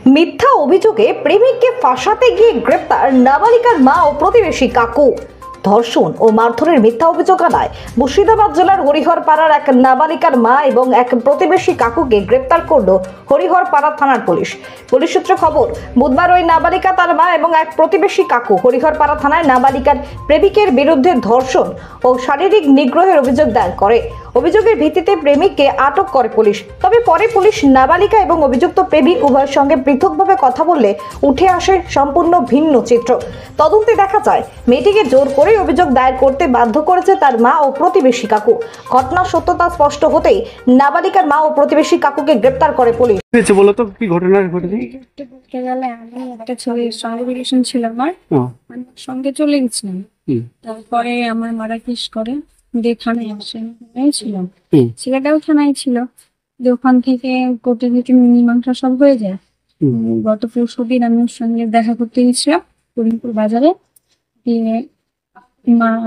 মিথ্যা অভিযোগে প্রেমিককে ফাঁসাতে গিয়ে গ্রেপ্তার নাবালিকার মা ও প্রতিবেশী কাকু। ধর্ষণ ও মারধরের মিথ্যা অভিযোগ আনায় মুর্শিদাবাদ জেলার হরিহরপাড়ার এক নাবালিকার মা এবং এক প্রতিবেশী কাকুকে গ্রেপ্তার করল হরিহরপাড়া থানার পুলিশ। পুলিশ সূত্রে খবর, বুধবার ওই নাবালিকা, তার মা এবং এক প্রতিবেশী কাকু হরিহরপাড়া থানায় নাবালিকার প্রেমিকের বিরুদ্ধে ধর্ষণ ও শারীরিক নিগ্রহের অভিযোগ দায়ের করে। অভিযোগের ভিত্তিতে প্রেমিককে আটক করে পুলিশ। তবে পরে পুলিশ নাবালিকা এবং অভিযুক্ত প্রেমিক উভয়ের সঙ্গে পৃথকভাবে কথা বললে উঠে আসে সম্পূর্ণ ভিন্ন চিত্র। তদন্তে দেখা যায় মেয়েটিকে জোর করে অভিযোগ দায়ের করতে বাধ্য করেছে তার মা ও প্রতিবেশী কাকু। ঘটনার সত্যতা স্পষ্ট হতেই নাবালিকার মা ও প্রতিবেশী কাকুকে গ্রেপ্তার করে পুলিশ। বলো তো কি ঘটনা ঘটেছে? বলতে গেলে আমি একটা ছেলের সঙ্গে রিলেশন ছিল আমার, সঙ্গে চলে গেছিলাম। তারপরে আমার মারা কেস করে দিয়ে থানায় আসে, ছিলাম ছেলেটাও থানায় ছিল। ওখান থেকে কোর্টে থেকে মীমাংসা সব হয়ে যায়। গত পরশুদিন আমি ওর সঙ্গে দেখা করতে গেছিলাম করিমপুর বাজারে। দিয়ে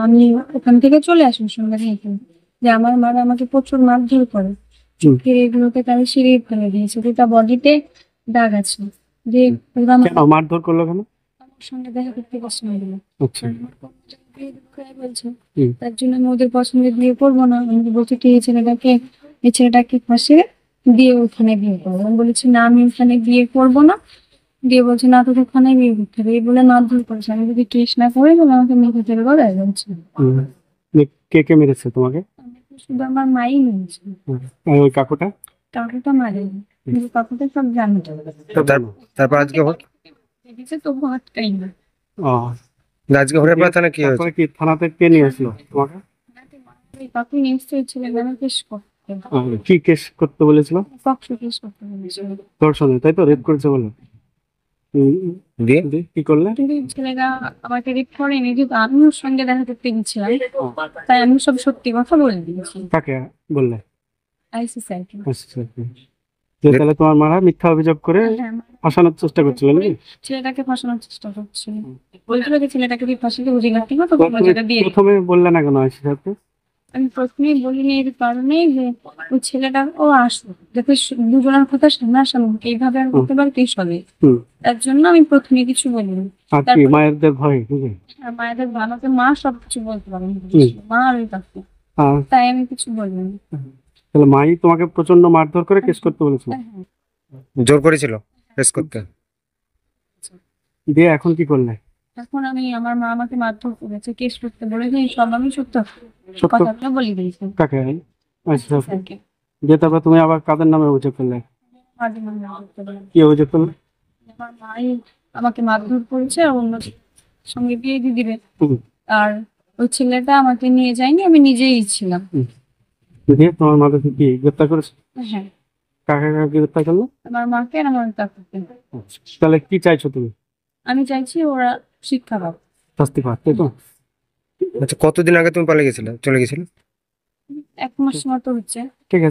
আমি ওখান থেকে চলে আসি ওর সঙ্গে থেকে, যে আমার মারা আমাকে প্রচুর মারধর করে, চোখের এগুলোকে তারা সিঁড়ি ফেলে দিয়েছে, দুটা বডিতে দাগ আছে। যে মারধর করলো কেন? আমার সঙ্গে দেখা করতে পছন্দ দিল, আচ্ছা বলছে তার জন্য আমি ওদের পছন্দের বিয়ে করবো না। আমি বলছি তুই এই ছেলেটাকে ফাঁসিয়ে দিয়ে ওখানে বিয়ে করবো। আমি বলেছি না, আমি ওখানে বিয়ে করবো না। দিয়ে বলছে না, তোকে ওখানে বিয়ে করতে হবে। এই বলে মারধর করেছে। আমি যদি ট্রেস না করে বলে আমাকে মেঘে ফেলে বলে বলছে। কে কে মেরেছে তোমাকে? শুধু আমার মাই মেরেছে। ওই কাকুটা মারেনি, কিন্তু কাকুটা সব জানতো। তারপর আজকে তবু আটকাই না। আজকে হরিহরপাড়া থানা কি হয়েছে? কি থানাতে কে নিয়ে আসলো তোমাকে? কাকু নিশ্চয়ই ছিলেন, আমি কেস করতে। কি কেস করতে বলেছিল? পক্সো কেস করতে বলেছিল। ধর্ষণে, তাই তো? রেপ করেছে বলে। দিয়ে কি করলে? কিন্তু ছেলেরা আমাকে রেপ করেনি, কিন্তু আমি ওর সঙ্গে দেখা করতে গেছিলাম, তাই আমি সব সত্যি কথা বলে দিয়েছি। কাকে বললে? আইসি স্যারকে। তাহলে তোমার মারা মিথ্যা অভিযোগ করে ফাঁসানোর চেষ্টা করছিল নাকি? ছেলেটাকে ফাঁসানোর চেষ্টা করছিল, বলছিল যে ছেলেটাকে তুই ফাঁসিতে বুঝে লাগতে হবে, তোকে মজাটা দিয়ে। প্রথমে বললে না কেন আইসি স্যারকে? আমি প্রথমেই বলিনি এর কারণে যে ওই ছেলেটা আসবো, দেখো দুজনের কথা সামনাসামনি এইভাবে আর করতে পারতে হবে, তার জন্য আমি প্রথমে কিছু বলিনি। মায়েদের ভয়, মায়েদের ভালোতে মা সবকিছু বলতে পারেন, মা আর ওই কাকু, তাই আমি কিছু বলিনি। তাহলে মাই তোমাকে প্রচন্ড মারধর করে কেস করতে বলেছিল? জোর করেছিল কেস করতে। দিয়ে এখন কি করলে? এখন আমার মা আমাকে মারধর করেছে, কেস করতে বলেছে, সব আমি সত্য কথাগুলো বলে দিয়েছি। কাকে? আচ্ছা, দিয়ে তারপর তুমি আবার কাদের নামে অভিযোগ করলে? কি অভিযোগ করলে? আমার মাই আমাকে মারধর করেছে আর অন্য সঙ্গে বিয়ে দিয়ে দিবে, আর ওই ছেলেটা আমাকে নিয়ে যায়নি, আমি নিজেই ছিলাম। দিয়ে তোমার মাকে কি গ্রেপ্তার করেছে? হ্যাঁ। কাকে কাকে গ্রেপ্তার করলো? আমার মাকে আর আমার কাকুকে। তাহলে কি চাইছো তুমি? আমি চাইছি ওরা শিক্ষা পাক, শাস্তি পাক, তাই তো? আচ্ছা, কতদিন আগে তুমি চলে গেছিলে? 1 মাস মতো হচ্ছে। ঠিক আছে।